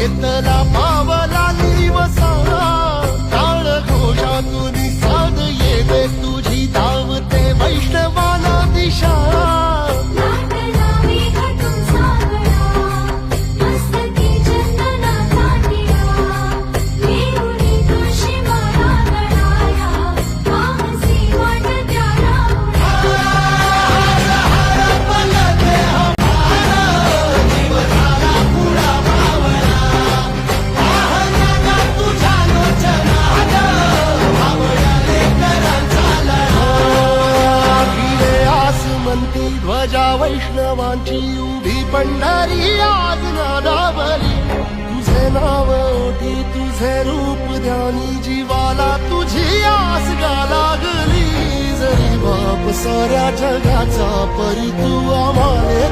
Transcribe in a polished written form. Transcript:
शेतला पावला दिवसा टाळ घोषातून साध येते तुझी धावते वैष्णवाला दिशा ध्वजा वैष्णवांची उभी पंढरी आज नादावली तुझे नाव ओटी तुझे रूप ध्यानी जीवाला तुझी आस गा लागली जरी बाप साऱ्या जगाचा परी तू आम्हाले